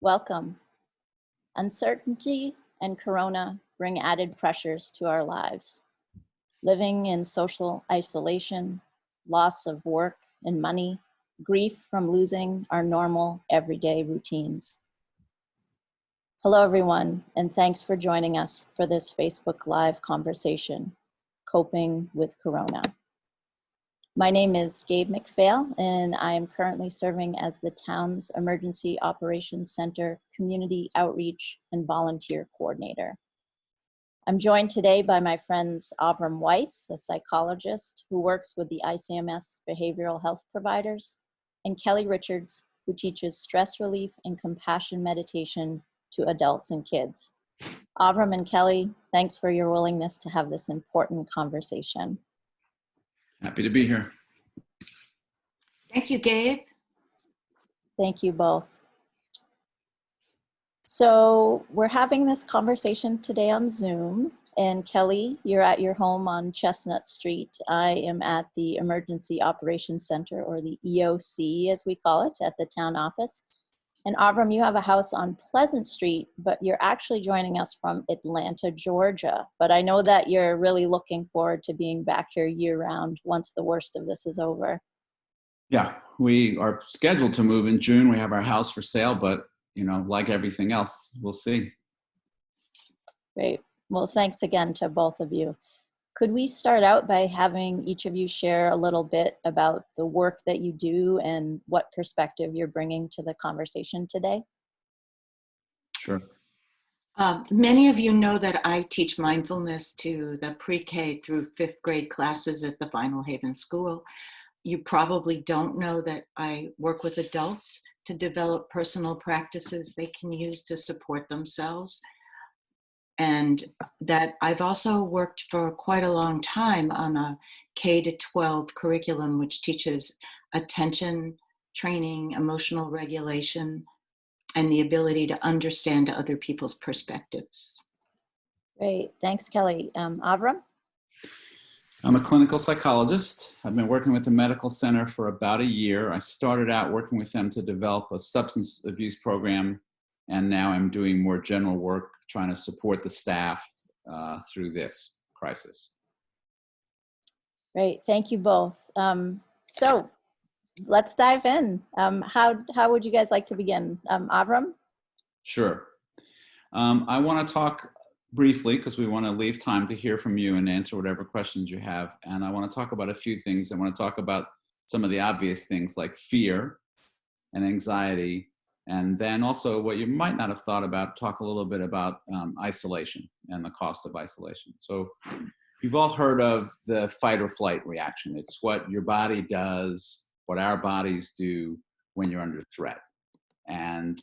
Welcome. Uncertainty and corona bring added pressures to our lives. Living in social isolation, loss of work and money, grief from losing our normal everyday routines. Hello everyone, and thanks for joining us for this Facebook Live conversation, Coping with Corona. My name is Gabe McPhail, and I am currently serving as the town's Emergency Operations Center Community Outreach and Volunteer Coordinator. I'm joined today by my friends Avrum Weiss, a psychologist who works with the ICMS behavioral health providers, and Kelly Richards, who teaches stress relief and compassion meditation to adults and kids. Avrum and Kelly, thanks for your willingness to have this important conversation. Happy to be here. Thank you, Gabe. Thank you both. So we're having this conversation today on Zoom, and Kelly, you're at your home on Chestnut Street. I am at the Emergency Operations Center, or the EOC as we call it, at the town office. And Avrum, you have a house on Pleasant Street, but you're actually joining us from Atlanta, Georgia. But I know that you're really looking forward to being back here year-round once the worst of this is over. Yeah, we are scheduled to move in June. We have our house for sale, but like everything else, we'll see. Great. Well, thanks again to both of you. Could we start out by having each of you share a little bit about the work that you do and what perspective you're bringing to the conversation today? Sure. Many of you know that I teach mindfulness to the pre-K through 5th grade classes at the Final Haven School. You probably don't know that I work with adults to develop personal practices they can use to support themselves. And that I've also worked for quite a long time on a K-12 curriculum, which teaches attention, training, emotional regulation, and the ability to understand other people's perspectives. Great. Thanks, Kelly. Avrum? I'm a clinical psychologist. I've been working with the medical center for about a year. I started out working with them to develop a substance abuse program, and now I'm doing more general work trying to support the staff through this crisis. Great. Thank you both. So let's dive in. How would you guys like to begin? Avrum? Sure. I want to talk briefly, because we want to leave time to hear from you and answer whatever questions you have. And I want to talk about a few things. I want to talk about some of the obvious things like fear and anxiety. And then also what you might not have thought about, talk a little bit about isolation and the cost of isolation. So you've all heard of the fight or flight reaction. It's what your body does, what our bodies do when you're under threat. And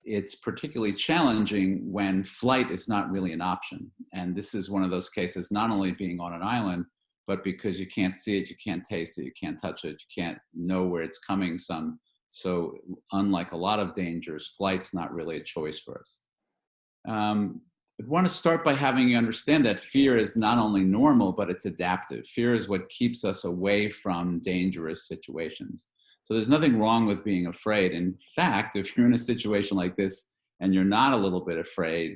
it's particularly challenging when flight is not really an option. And this is one of those cases, not only being on an island, but because you can't see it, you can't taste it, you can't touch it, you can't know where it's coming from. So unlike a lot of dangers, flight's not really a choice for us. I want to start by having you understand that fear is not only normal, but it's adaptive. Fear is what keeps us away from dangerous situations. So there's nothing wrong with being afraid. In fact, if you're in a situation like this and you're not a little bit afraid,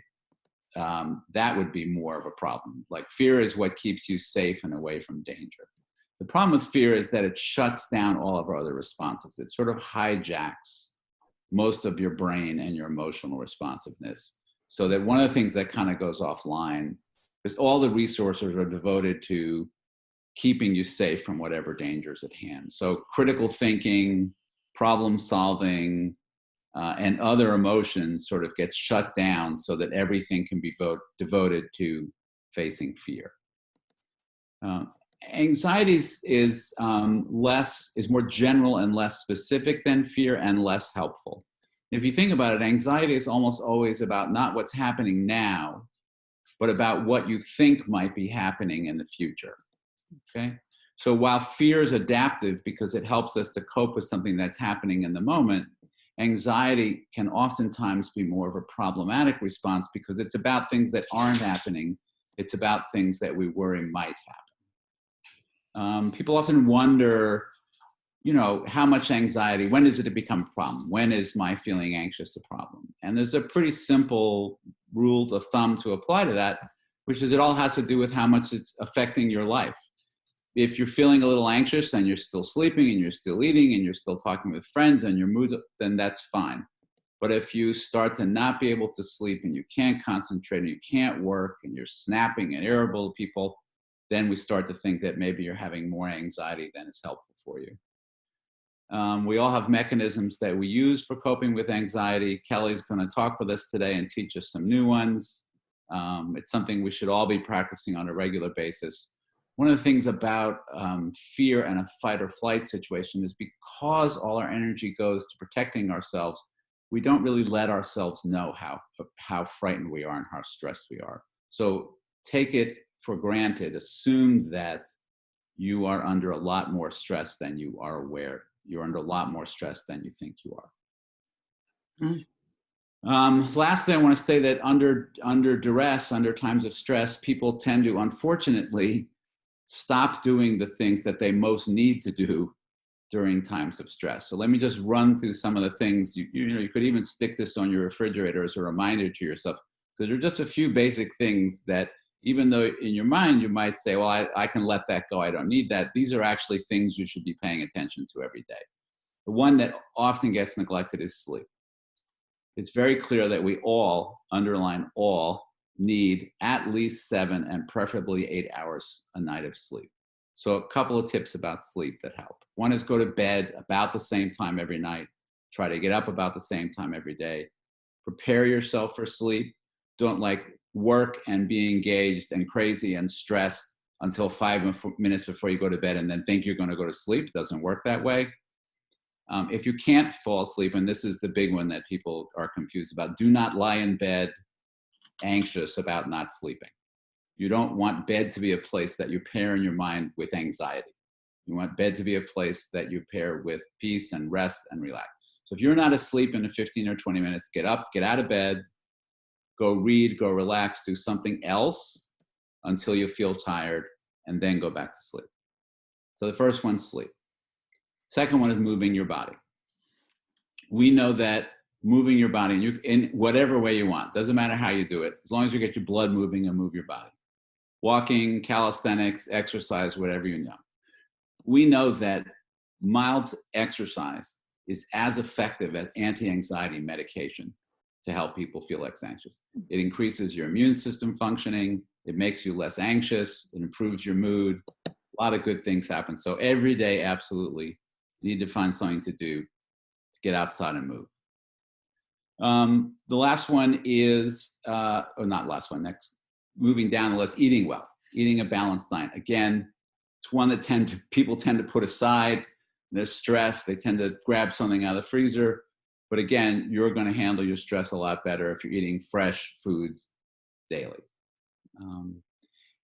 that would be more of a problem. Like, fear is what keeps you safe and away from danger. The problem with fear is that it shuts down all of our other responses. It sort of hijacks most of your brain and your emotional responsiveness. So that one of the things that kind of goes offline is all the resources are devoted to keeping you safe from whatever danger is at hand. So critical thinking, problem solving, and other emotions sort of get shut down so that everything can be devoted to facing fear. Anxiety is more general and less specific than fear, and less helpful. If you think about it, anxiety is almost always about not what's happening now, but about what you think might be happening in the future. Okay? So while fear is adaptive because it helps us to cope with something that's happening in the moment, anxiety can oftentimes be more of a problematic response because it's about things that aren't happening. It's about things that we worry might happen. People often wonder how much anxiety, when does it become a problem? When is my feeling anxious a problem? And there's a pretty simple rule of thumb to apply to that, which is it all has to do with how much it's affecting your life. If you're feeling a little anxious and you're still sleeping and you're still eating and you're still talking with friends and your mood, then that's fine. But if you start to not be able to sleep and you can't concentrate and you can't work and you're snapping and irritable to people, then we start to think that maybe you're having more anxiety than is helpful for you. We all have mechanisms that we use for coping with anxiety. Kelly's going to talk with us today and teach us some new ones. It's something we should all be practicing on a regular basis. One of the things about fear and a fight or flight situation is because all our energy goes to protecting ourselves, we don't really let ourselves know how frightened we are and how stressed we are. So take it for granted. Assume that you are under a lot more stress than you are aware. You're under a lot more stress than you think you are. Lastly, I want to say that under duress, under times of stress, people tend to, unfortunately, stop doing the things that they most need to do during times of stress. So let me just run through some of the things. You could even stick this on your refrigerator as a reminder to yourself. So there are just a few basic things that, even though in your mind you might say, well, I can let that go, I don't need that. These are actually things you should be paying attention to every day. The one that often gets neglected is sleep. It's very clear that we all, underline all, need at least 7 and preferably 8 hours a night of sleep. So a couple of tips about sleep that help. One is go to bed about the same time every night. Try to get up about the same time every day. Prepare yourself for sleep. Don't work and be engaged and crazy and stressed until 5 minutes before you go to bed and then think you're going to go to sleep. It doesn't work that way. If you can't fall asleep, and this is the big one that people are confused about, do not lie in bed anxious about not sleeping. You don't want bed to be a place that you pair in your mind with anxiety. You want bed to be a place that you pair with peace and rest and relax. So if you're not asleep in 15 or 20 minutes, get up, get out of bed, go read, go relax, do something else until you feel tired, and then go back to sleep. So the first one's sleep. Second one is moving your body. We know that moving your body in whatever way you want, doesn't matter how you do it, as long as you get your blood moving and move your body. Walking, calisthenics, exercise, whatever you know. We know that mild exercise is as effective as anti-anxiety medication to help people feel less anxious. It increases your immune system functioning. It makes you less anxious. It improves your mood. A lot of good things happen. So every day, absolutely, you need to find something to do to get outside and move. The last one is, not last one, next, moving down the list, eating well, eating a balanced diet. Again, it's one that people tend to put aside. They're stressed. They tend to grab something out of the freezer. But again, you're going to handle your stress a lot better if you're eating fresh foods daily.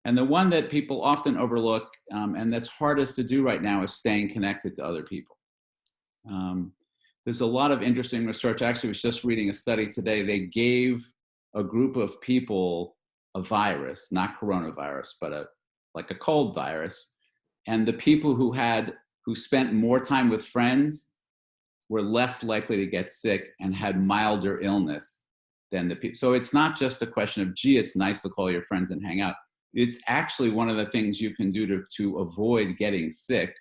And the one that people often overlook, and that's hardest to do right now, is staying connected to other people. There's a lot of interesting research. Actually, I was just reading a study today. They gave a group of people a virus, not coronavirus, but like a cold virus. And the people who spent more time with friends were less likely to get sick and had milder illness than the people. So it's not just a question of, gee, it's nice to call your friends and hang out. It's actually one of the things you can do to avoid getting sick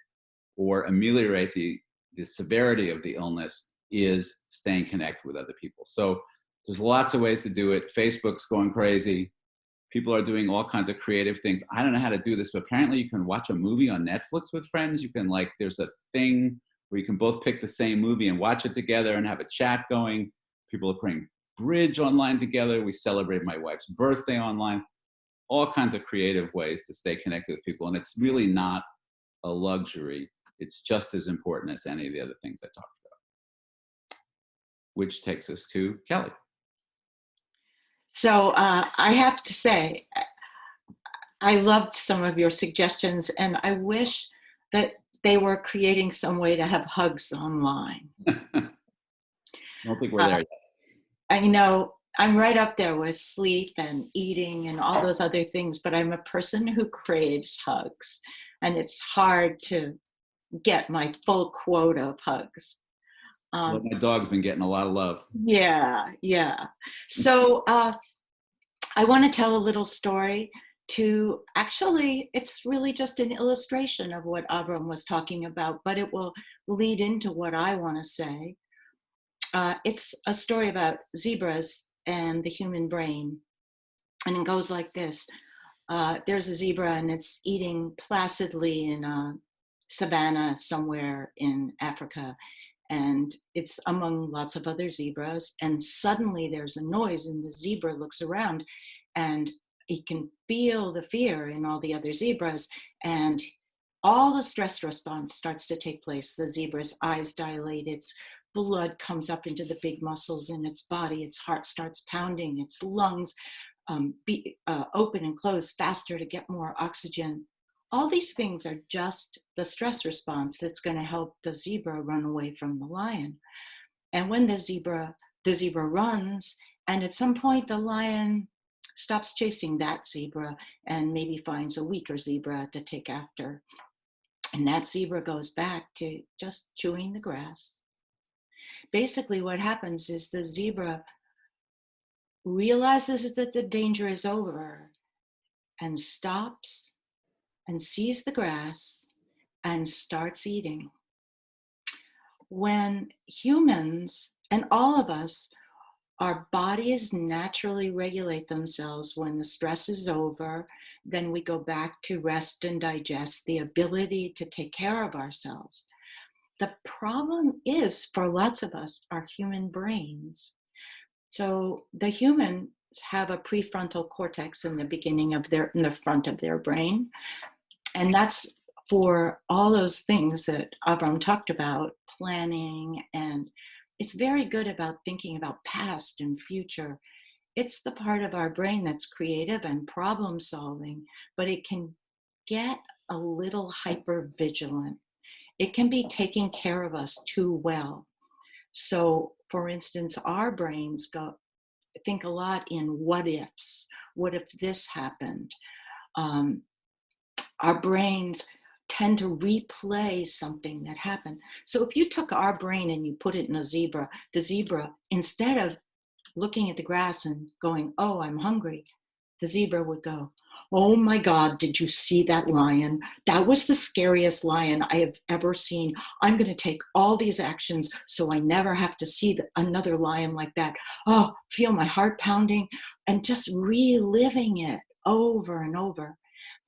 or ameliorate the severity of the illness is staying connected with other people. So there's lots of ways to do it. Facebook's going crazy. People are doing all kinds of creative things. I don't know how to do this, but apparently you can watch a movie on Netflix with friends. You can there's a thing where you can both pick the same movie and watch it together and have a chat going. People are playing bridge online together. We celebrate my wife's birthday online. All kinds of creative ways to stay connected with people. And it's really not a luxury. It's just as important as any of the other things I talked about. Which takes us to Kelly. So I have to say, I loved some of your suggestions, and I wish that they were creating some way to have hugs online. I don't think we're there yet. I'm right up there with sleep and eating and all those other things, but I'm a person who craves hugs, and it's hard to get my full quota of hugs. Well, my dog's been getting a lot of love. Yeah, yeah. So I want to tell a little story to actually, it's really just an illustration of what Avrum was talking about, but it will lead into what I want to say. It's a story about zebras and the human brain. And it goes like this. There's a zebra and it's eating placidly in a savanna somewhere in Africa. And it's among lots of other zebras. And suddenly there's a noise and the zebra looks around and he can feel the fear in all the other zebras. And all the stress response starts to take place. The zebra's eyes dilate, its blood comes up into the big muscles in its body, its heart starts pounding, its lungs open and close faster to get more oxygen. All these things are just the stress response that's going to help the zebra run away from the lion. And when the zebra runs, and at some point the lion stops chasing that zebra and maybe finds a weaker zebra to take after. And that zebra goes back to just chewing the grass. Basically what happens is the zebra realizes that the danger is over and stops and sees the grass and starts eating. When humans, and all of us, our bodies naturally regulate themselves when the stress is over, then we go back to rest and digest, the ability to take care of ourselves. The problem is, for lots of us, our human brains. So the humans have a prefrontal cortex in the beginning of in the front of their brain. And that's for all those things that Avrum talked about, planning, and it's very good about thinking about past and future. It's the part of our brain that's creative and problem solving, but it can get a little hyper vigilant. It can be taking care of us too well. So for instance, our brains think a lot in what ifs. What if this happened? Our brains tend to replay something that happened. So if you took our brain and you put it in a zebra, the zebra, instead of looking at the grass and going, oh, I'm hungry, the zebra would go, oh my God, did you see that lion? That was the scariest lion I have ever seen. I'm going to take all these actions so I never have to see another lion like that. Oh, feel my heart pounding and just reliving it over and over.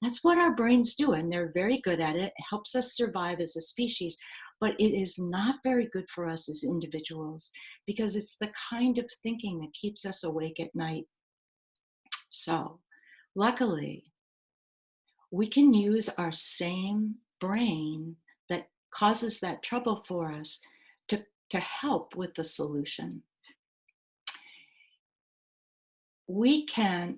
That's what our brains do, and they're very good at it. It helps us survive as a species, but it is not very good for us as individuals because it's the kind of thinking that keeps us awake at night. So, luckily, we can use our same brain that causes that trouble for us to help with the solution. We can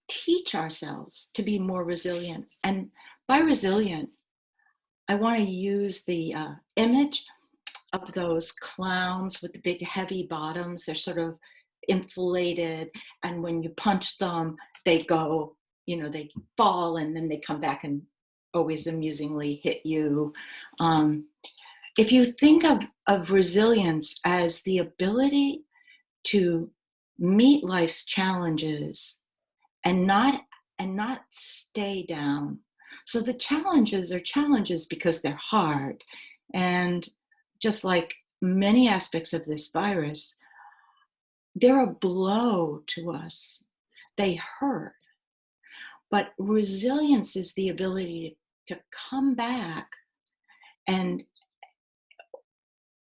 teach ourselves to be more resilient. And by resilient, I want to use the image of those clowns with the big heavy bottoms. They're sort of inflated, and when you punch them, they go, they fall and then they come back and always amusingly hit you. If you think of resilience as the ability to meet life's challenges and not stay down. So the challenges are challenges because they're hard. And just like many aspects of this virus, they're a blow to us. They hurt. But resilience is the ability to come back, and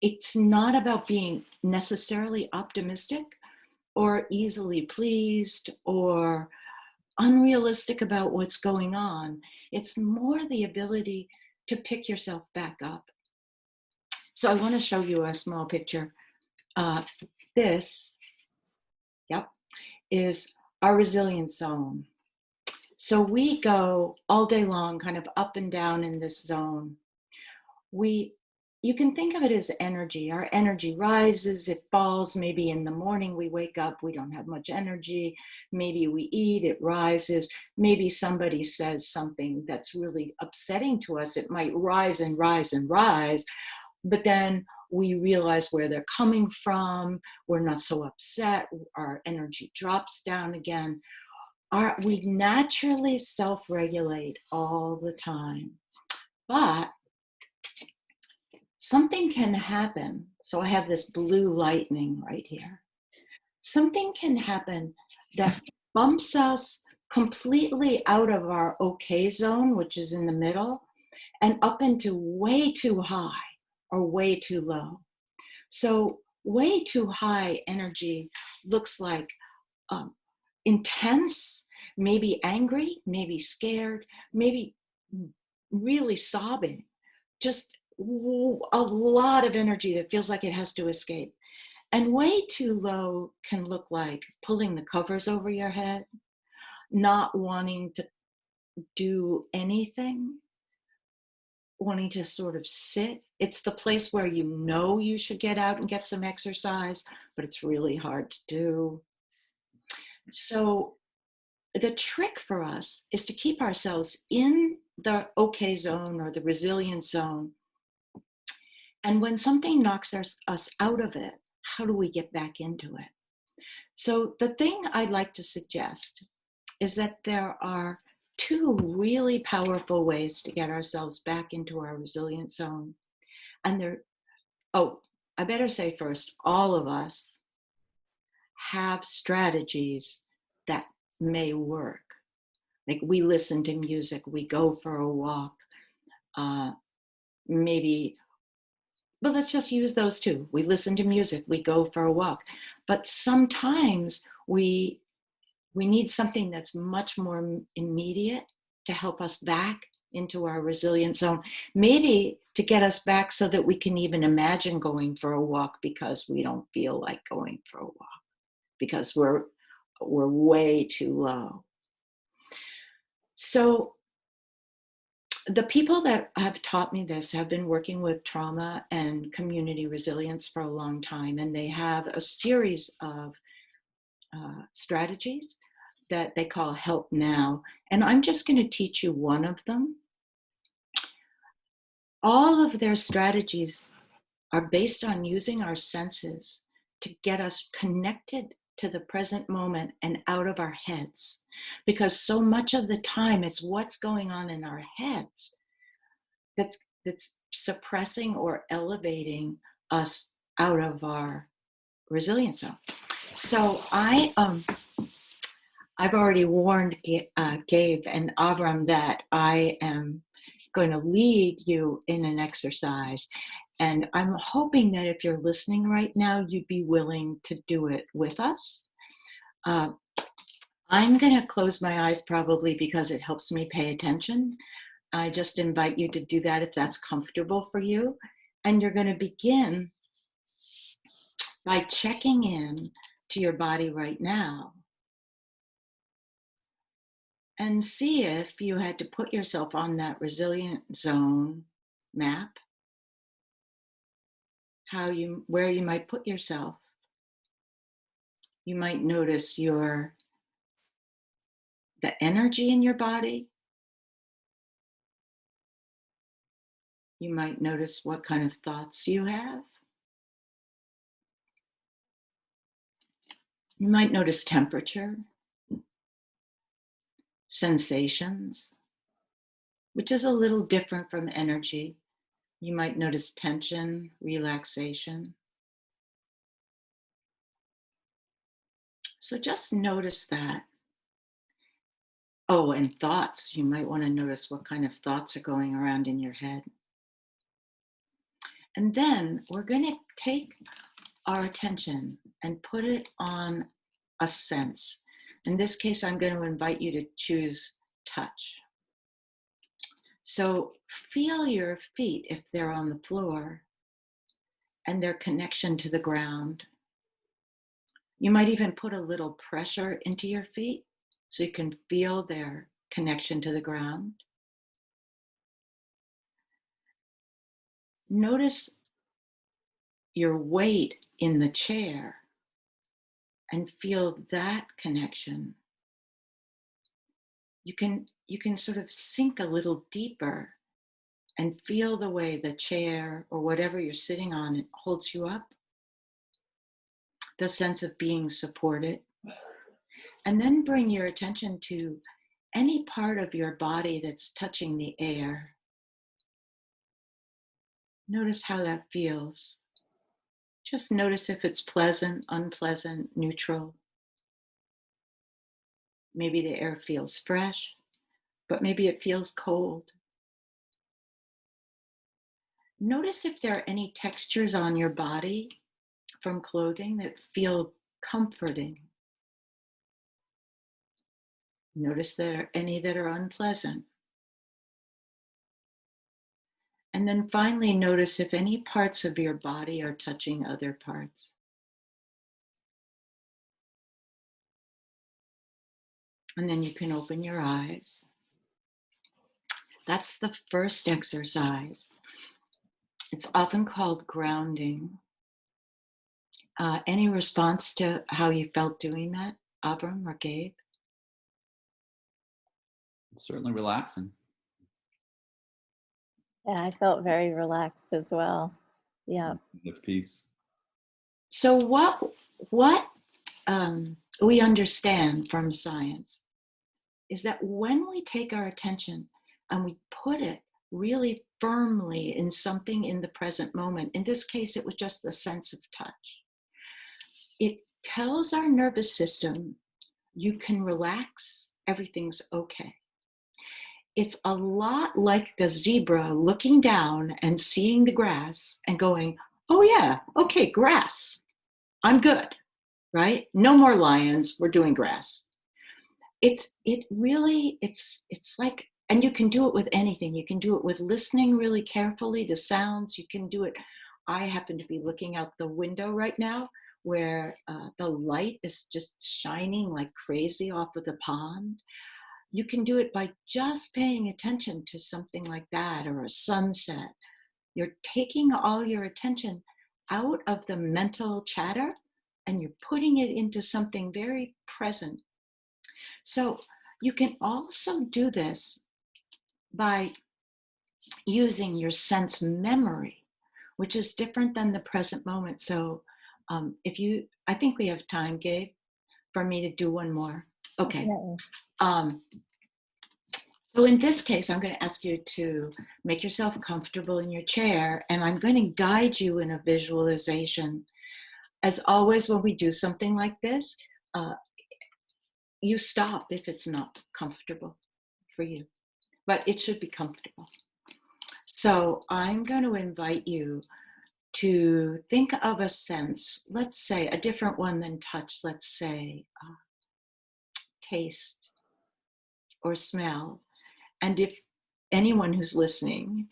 it's not about being necessarily optimistic or easily pleased or unrealistic about what's going on. It's more the ability to pick yourself back up. So I want to show you a small picture. This, is our resilience zone. So we go all day long kind of up and down in this zone. We you can think of it as energy. Our energy rises, it falls. Maybe in the morning we wake up, we don't have much energy. Maybe we eat, it rises. Maybe somebody says something that's really upsetting to us. It might rise and rise and rise, but then we realize where they're coming from. We're not so upset. Our energy drops down again. We naturally self-regulate all the time. But something can happen. So I have this blue lightning right here. Something can happen that bumps us completely out of our okay zone, which is in the middle, and up into way too high or way too low. So way too high energy looks like intense, maybe angry, maybe scared, maybe really sobbing, just a lot of energy that feels like it has to escape. And way too low can look like pulling the covers over your head, not wanting to do anything, wanting to sort of sit. It's the place where you know you should get out and get some exercise, but it's really hard to do. So the trick for us is to keep ourselves in the okay zone or the resilient zone. And when something knocks us out of it, how do we get back into it? So the thing I'd like to suggest is that there are two really powerful ways to get ourselves back into our resilient zone. And I better say first, all of us have strategies that may work. Like we listen to music, we go for a walk, maybe. But let's just use those two. We listen to music, we go for a walk. But sometimes we need something that's much more immediate to help us back into our resilient zone. Maybe to get us back so that we can even imagine going for a walk because we don't feel like going for a walk, because we're way too low. So the people that have taught me this have been working with trauma and community resilience for a long time, and they have a series of strategies that they call Help Now. And I'm just going to teach you one of them. All of their strategies are based on using our senses to get us connected to the present moment and out of our heads. Because so much of the time it's what's going on in our heads that's suppressing or elevating us out of our resilience zone. So I've already warned Gabe and Avrum that I am going to lead you in an exercise. And I'm hoping that if you're listening right now, you'd be willing to do it with us. I'm going to close my eyes probably because it helps me pay attention. I just invite you to do that if that's comfortable for you. And you're going to begin by checking in to your body right now and see if you had to put yourself on that resilient zone map, where you might put yourself. You might notice the energy in your body. You might notice what kind of thoughts you have. You might notice temperature, sensations, which is a little different from energy. You might notice tension, relaxation. So just notice that. Oh, and thoughts. You might want to notice what kind of thoughts are going around in your head. And then we're going to take our attention and put it on a sense. In this case, I'm going to invite you to choose touch. So feel your feet if they're on the floor and their connection to the ground. You might even put a little pressure into your feet so you can feel their connection to the ground. Notice your weight in the chair and feel that connection. You can sort of sink a little deeper and feel the way the chair or whatever you're sitting on it holds you up, the sense of being supported. And then bring your attention to any part of your body that's touching the air. Notice how that feels. Just notice if it's pleasant, unpleasant, neutral. Maybe the air feels fresh, but maybe it feels cold. Notice if there are any textures on your body from clothing that feel comforting. Notice there are any that are unpleasant. And then finally, notice if any parts of your body are touching other parts. And then you can open your eyes. That's the first exercise. It's often called grounding. Any response to how you felt doing that, Avrum or Gabe? It's certainly relaxing. Yeah, I felt very relaxed as well. Yeah. Of peace. So what we understand from science is that when we take our attention and we put it really firmly in something in the present moment, in this case, it was just the sense of touch, it tells our nervous system, you can relax, everything's okay. It's a lot like the zebra looking down and seeing the grass and going, oh yeah, okay, grass, I'm good, right? No more lions, we're doing grass. It's like, and you can do it with anything. You can do it with listening really carefully to sounds. You can do it. I happen to be looking out the window right now where the light is just shining like crazy off of the pond. You can do it by just paying attention to something like that or a sunset. You're taking all your attention out of the mental chatter and you're putting it into something very present. So you can also do this by using your sense memory, which is different than the present moment. So I think we have time, Gabe, for me to do one more. Okay. So in this case, I'm going to ask you to make yourself comfortable in your chair, and I'm going to guide you in a visualization. As always, when we do something like this, you stop if it's not comfortable for you, but it should be comfortable. So I'm going to invite you to think of a sense, let's say a different one than touch, let's say taste or smell. And if anyone who's listening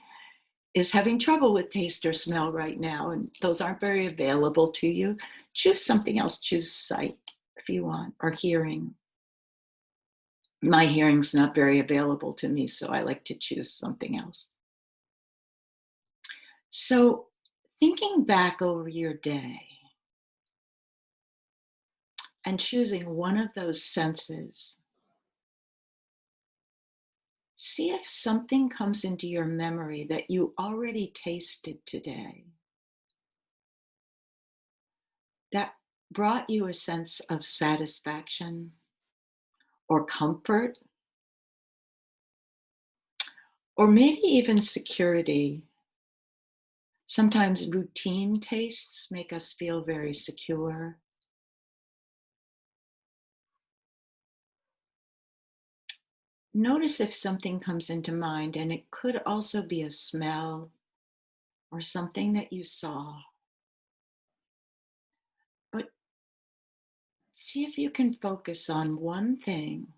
is having trouble with taste or smell right now, and those aren't very available to you, choose something else. Choose sight if you want, or hearing. My hearing's not very available to me, so I like to choose something else. So thinking back over your day and choosing one of those senses, see if something comes into your memory that you already tasted today that brought you a sense of satisfaction or comfort, or maybe even security. Sometimes routine tastes make us feel very secure. Notice if something comes into mind, and it could also be a smell or something that you saw. But see if you can focus on one thing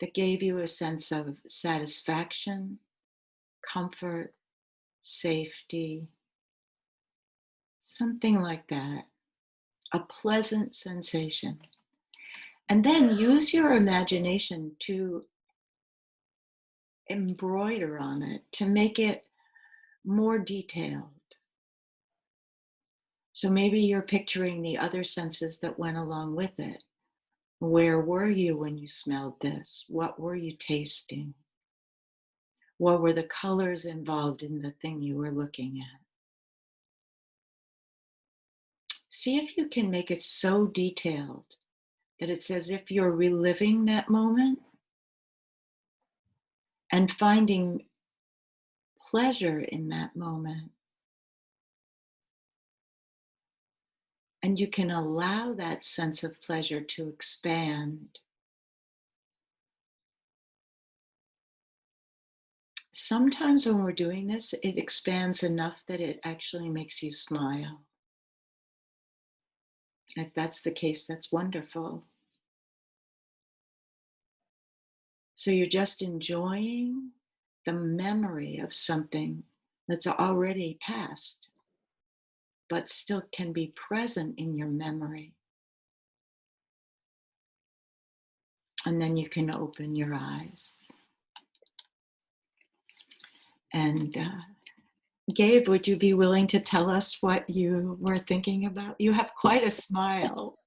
that gave you a sense of satisfaction, comfort, safety, something like that, a pleasant sensation. And then use your imagination to embroider on it, to make it more detailed. So maybe you're picturing the other senses that went along with it. Where were you when you smelled this? What were you tasting? What were the colors involved in the thing you were looking at? See if you can make it so detailed that it's as if you're reliving that moment and finding pleasure in that moment. And you can allow that sense of pleasure to expand. Sometimes when we're doing this, it expands enough that it actually makes you smile. If that's the case, that's wonderful. So you're just enjoying the memory of something that's already past, but still can be present in your memory. And then you can open your eyes. And Gabe, would you be willing to tell us what you were thinking about? You have quite a smile.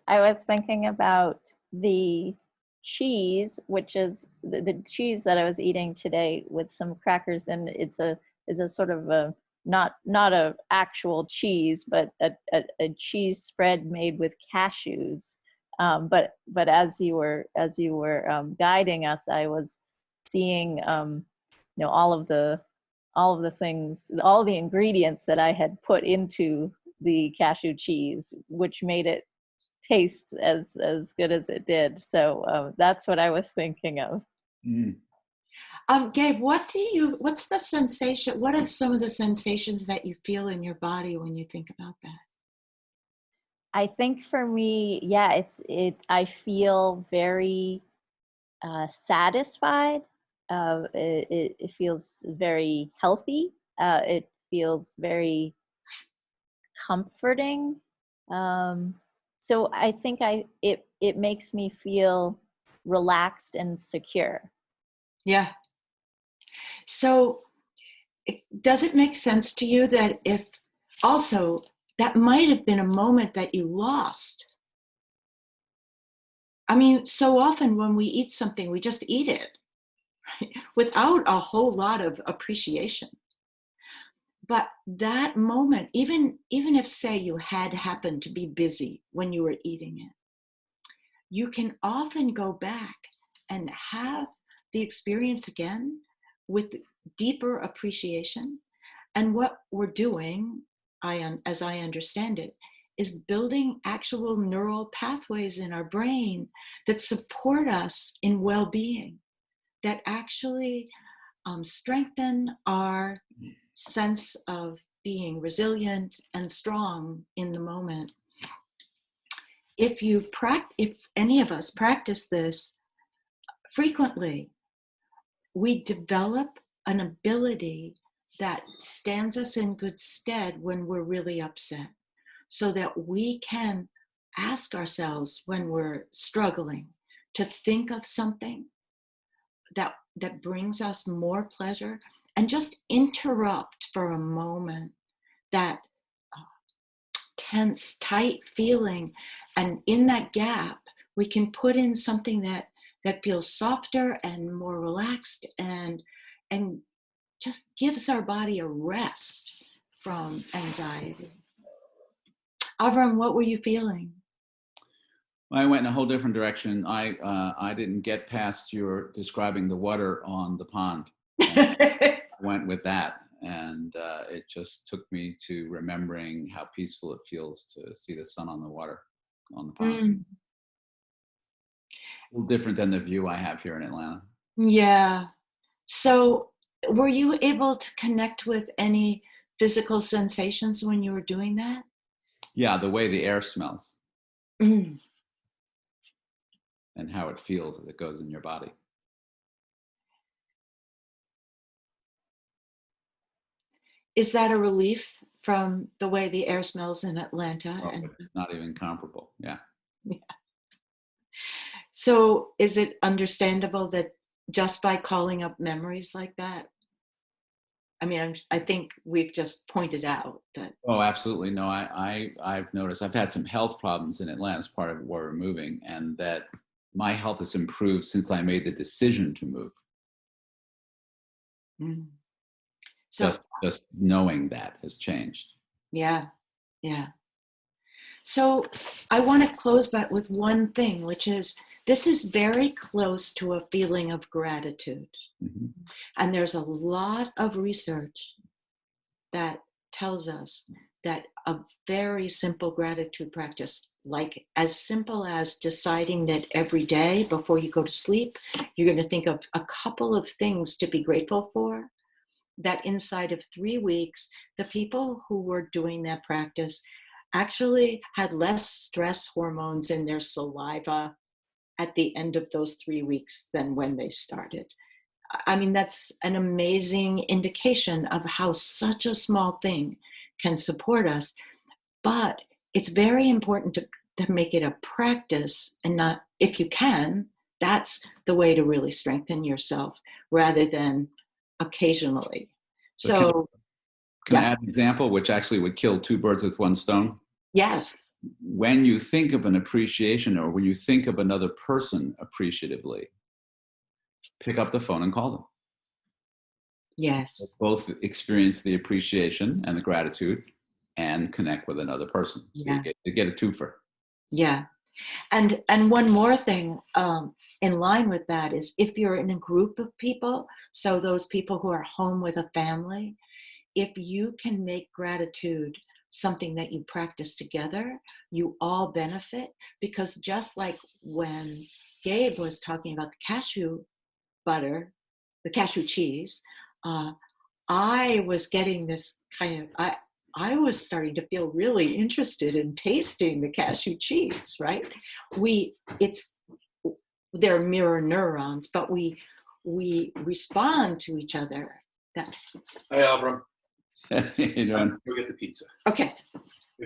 I was thinking about the cheese, which is the cheese that I was eating today with some crackers, and it's a sort of a not a actual cheese, but a cheese spread made with cashews. But as you were guiding us, I was seeing all of the things, all the ingredients that I had put into the cashew cheese, which made it taste as good as it did. So that's what I was thinking of. Mm. Gabe, what's the sensation? What are some of the sensations that you feel in your body when you think about that? I think for me, yeah, I feel very satisfied. It feels very healthy. It feels very comforting. So I think it makes me feel relaxed and secure. Yeah. So does it make sense to you that if also that might have been a moment that you lost? I mean, so often when we eat something, we just eat it without a whole lot of appreciation. But that moment, even if, say, you had happened to be busy when you were eating it, you can often go back and have the experience again with deeper appreciation. And what we're doing, as I understand it, is building actual neural pathways in our brain that support us in well-being, that actually strengthen our sense of being resilient and strong in the moment. If any of us practice this frequently, we develop an ability that stands us in good stead when we're really upset, so that we can ask ourselves when we're struggling to think of something that brings us more pleasure, and just interrupt for a moment that tense, tight feeling. And in that gap, we can put in something that feels softer and more relaxed and just gives our body a rest from anxiety. Avrum, what were you feeling? I went in a whole different direction. I didn't get past your describing the water on the pond. I went with that, and it just took me to remembering how peaceful it feels to see the sun on the water on the pond. Mm. A little different than the view I have here in Atlanta. Yeah. So were you able to connect with any physical sensations when you were doing that? Yeah, the way the air smells Mm. and how it feels as it goes in your body. Is that a relief from the way the air smells in Atlanta? Oh, it's not even comparable. Yeah. Yeah. So is it understandable that just by calling up memories like that, I mean, I think we've just pointed out that. Oh, absolutely. No, I've noticed I've had some health problems in Atlanta as part of where we're moving, and that my health has improved since I made the decision to move. Mm. So Just knowing that has changed. yeah, yeah. So I want to close but with one thing, which is this is very close to a feeling of gratitude. Mhm. And there's a lot of research that tells us that a very simple gratitude practice, like as simple as deciding that every day before you go to sleep, you're going to think of a couple of things to be grateful for, that inside of 3 weeks, the people who were doing that practice actually had less stress hormones in their saliva at the end of those 3 weeks than when they started. I mean, that's an amazing indication of how such a small thing can support us. But it's very important to make it a practice and not, if you can, that's the way to really strengthen yourself rather than occasionally. So So, can I yeah, add an example which actually would kill two birds with one stone? yes, When you think of an appreciation, or when you think of another person appreciatively, pick up the phone and call them. yes, Both experience the appreciation and the gratitude and connect with another person. So yeah, you get a twofer. yeah. And one more thing in line with that is if you're in a group of people, so those people who are home with a family, if you can make gratitude something that you practice together, you all benefit. Because just like when Gabe was talking about the cashew butter, the cashew cheese, uh, I was getting this kind of, I was starting to feel really interested in tasting the cashew cheese, right? It's, they're mirror neurons, but we respond to each other. That, Hey, Avrum. You know, Go get the pizza. okay.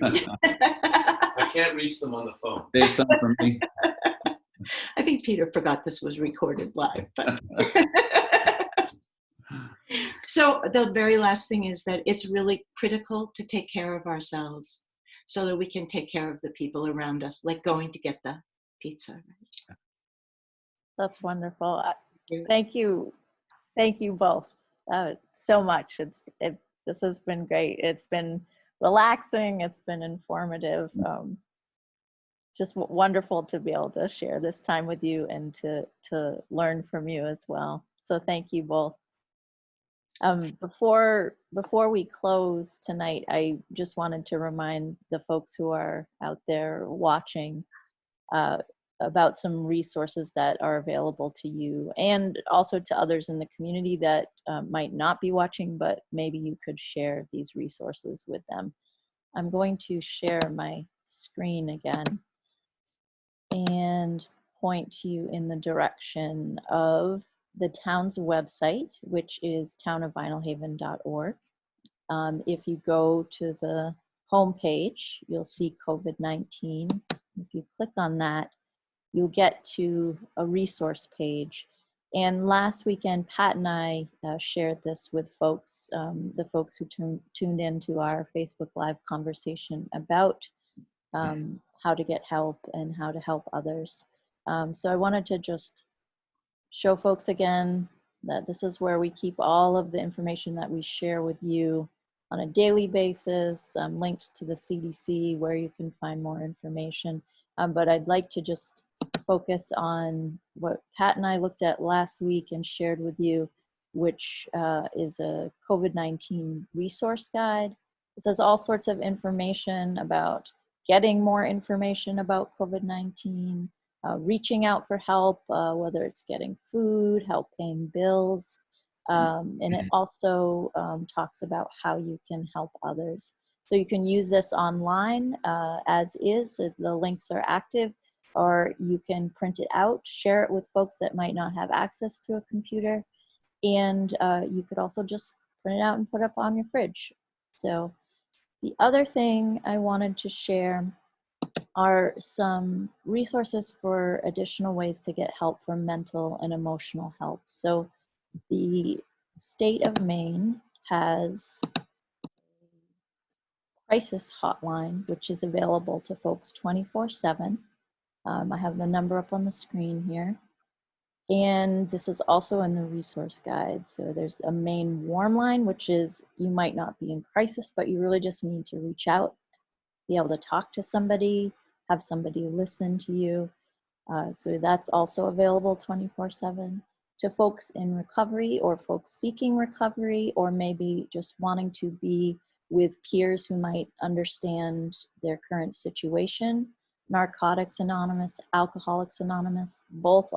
I can't reach them on the phone. save some for me. I think Peter forgot this was recorded live. But so the very last thing is that it's really critical to take care of ourselves so that we can take care of the people around us, like going to get the pizza. That's wonderful. Yeah. Thank you. Thank you both so much. This has been great. It's been relaxing. It's been informative. Just wonderful to be able to share this time with you and to learn from you as well. So thank you both. Before we close tonight, I just wanted to remind the folks who are out there watching uh, about some resources that are available to you and also to others in the community that might not be watching, but maybe you could share these resources with them. I'm going to share my screen again and point you in the direction of the town's website, which is townofvinalhaven.org. If you go to the home page, you'll see COVID-19. If you click on that, you'll get to a resource page. And last weekend, Pat and I shared this with folks, the folks who tuned into our Facebook Live conversation about how to get help and how to help others. So I wanted to just show folks again that this is where we keep all of the information that we share with you on a daily basis, links to the CDC where you can find more information. But I'd like to just focus on what Pat and I looked at last week and shared with you, which is a COVID-19 resource guide. It says all sorts of information about getting more information about COVID-19, reaching out for help, whether it's getting food, help paying bills. And it also talks about how you can help others. So you can use this online as is, if the links are active, or you can print it out, share it with folks that might not have access to a computer. And you could also just print it out and put it up on your fridge. So the other thing I wanted to share are some resources for additional ways to get help for mental and emotional help. So the state of Maine has a crisis hotline, which is available to folks 24/7. I have the number up on the screen here. And this is also in the resource guide. So there's a main warm line, which is you might not be in crisis, but you really just need to reach out, be able to talk to somebody, have somebody listen to you. So that's also available 24/7 to folks in recovery or folks seeking recovery, or maybe just wanting to be with peers who might understand their current situation. Narcotics Anonymous, Alcoholics Anonymous, both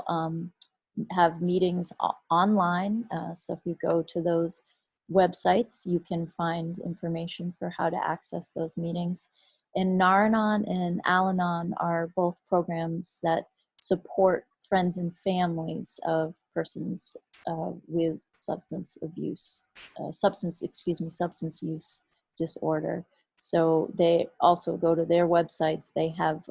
have meetings online. So if you go to those websites, you can find information for how to access those meetings. And Naranon and Al-Anon are both programs that support friends and families of persons with substance use disorder. So they also go to their websites. They have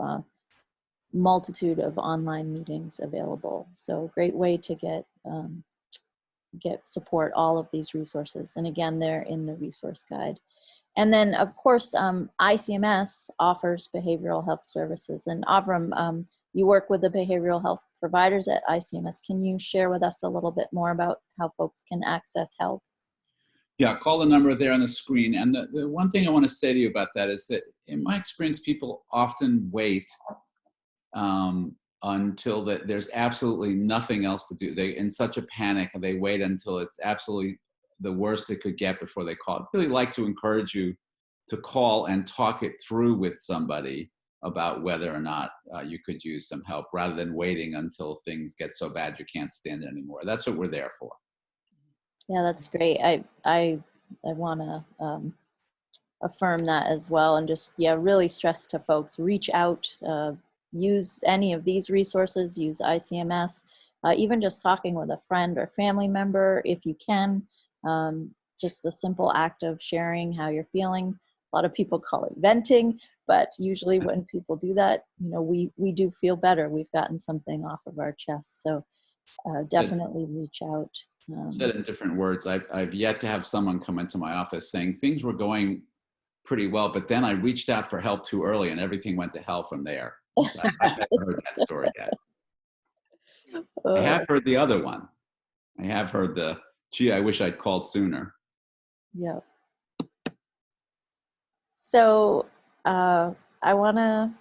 multitude of online meetings available. So great way to get support, all of these resources. And again, they're in the resource guide. And then of course, ICMS offers behavioral health services. And Avrum, you work with the behavioral health providers at ICMS. Can you share with us a little bit more about how folks can access help? Yeah, call the number there on the screen. And the one thing I want to say to you about that is that in my experience, people often wait until there's absolutely nothing else to do. They're in such a panic and they wait until it's absolutely the worst it could get before they call. I'd really like to encourage you to call and talk it through with somebody about whether or not you could use some help, rather than waiting until things get so bad you can't stand it anymore. That's what we're there for. Yeah, that's great. I want to affirm that as well, and just really stress to folks, reach out, use any of these resources, use ICMS, even just talking with a friend or family member if you can. Just a simple act of sharing how you're feeling. A lot of people call it venting, but usually when people do that, we do feel better. We've gotten something off of our chest. So definitely reach out. Said in different words, I've yet to have someone come into my office saying things were going pretty well, but then I reached out for help too early and everything went to hell from there. So I've never heard that story yet. I have heard the other one. I have heard gee, I wish I'd called sooner. Yeah. So I wanna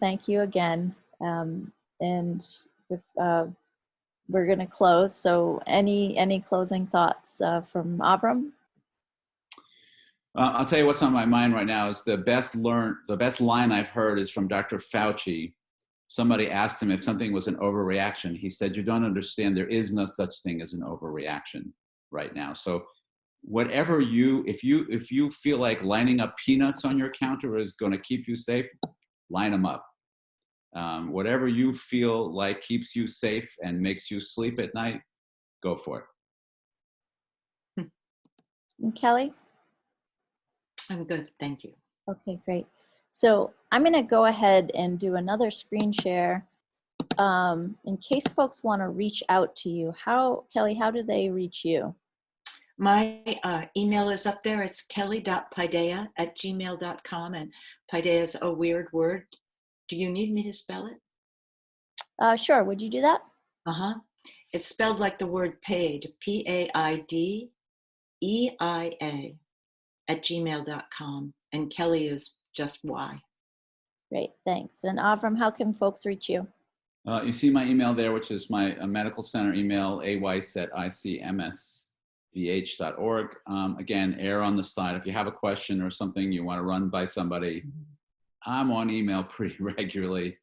thank you again, and if, we're gonna close. So any closing thoughts from Avrum? I'll tell you what's on my mind right now is the best line I've heard is from Dr. Fauci. Somebody asked him if something was an overreaction. He said, "You don't understand. There is no such thing as an overreaction right now." So whatever if you feel like lining up peanuts on your counter is going to keep you safe, line them up. Whatever you feel like keeps you safe and makes you sleep at night, go for it. And Kelly? I'm good, thank you. Okay, great. So I'm going to go ahead and do another screen share in case folks want to reach out to you. Kelly, how do they reach you? My email is up there. It's kelly.paideia@gmail.com, and paideia is a weird word. Do you need me to spell it? Sure, would you do that? It's spelled like the word paid, Paideia @gmail.com, and Kelly is just Y. Great, thanks. And Avrum, how can folks reach you? You see my email there, which is my medical center email, aweiss@icmsvh.org. Again, err on the side. If you have a question or something you want to run by somebody, I'm on email pretty regularly.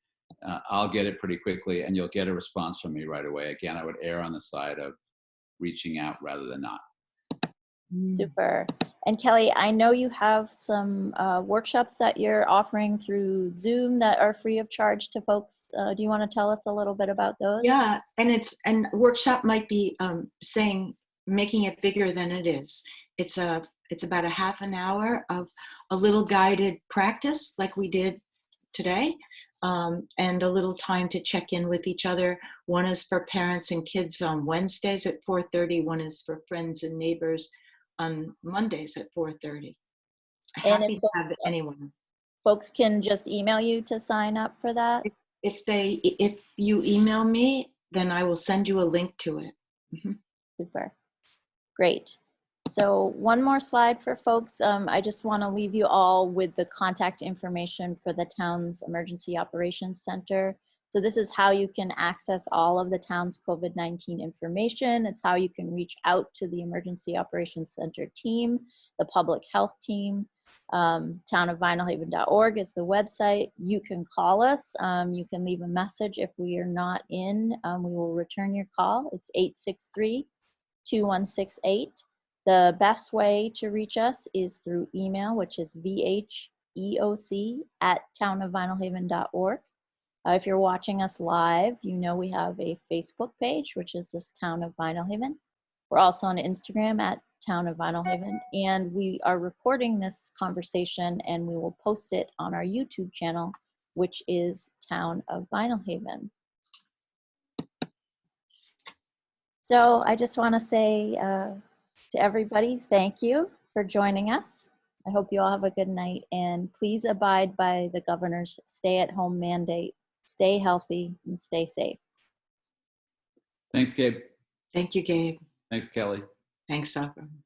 I'll get it pretty quickly, and you'll get a response from me right away. Again, I would err on the side of reaching out rather than not. Super. And Kelly, I know you have some workshops that you're offering through Zoom that are free of charge to folks. Do you want to tell us a little bit about those? Yeah, and workshop might be making it bigger than it is. It's about a half an hour of a little guided practice like we did today, and a little time to check in with each other. One is for parents and kids on Wednesdays at 4:30. One is for friends and neighbors on Mondays at 4:30. And Happy to have anyone. folks can just email you to sign up for that? If you email me, then I will send you a link to it. Mhm. Super. Great. So one more slide for folks. I just want to leave you all with the contact information for the town's Emergency Operations Center. So this is how you can access all of the town's COVID-19 information. It's how you can reach out to the Emergency Operations Center team, the public health team. Townofvinylhaven.org is the website. You can call us. You can leave a message if we are not in. We will return your call. It's 863-2168. The best way to reach us is through email, which is vheoc@townofvinylhaven.org. If you're watching us live, you know we have a Facebook page, which is this Town of Vinylhaven. We're also on Instagram at Town of Vinylhaven, and we are recording this conversation and we will post it on our YouTube channel, which is Town of Vinylhaven. So I just want to say to everybody, thank you for joining us. I hope you all have a good night, and please abide by the governor's stay-at-home mandate. Stay healthy and stay safe. Thanks, Gabe. Thank you, Gabe. Thanks, Kelly. Thanks, Avrum.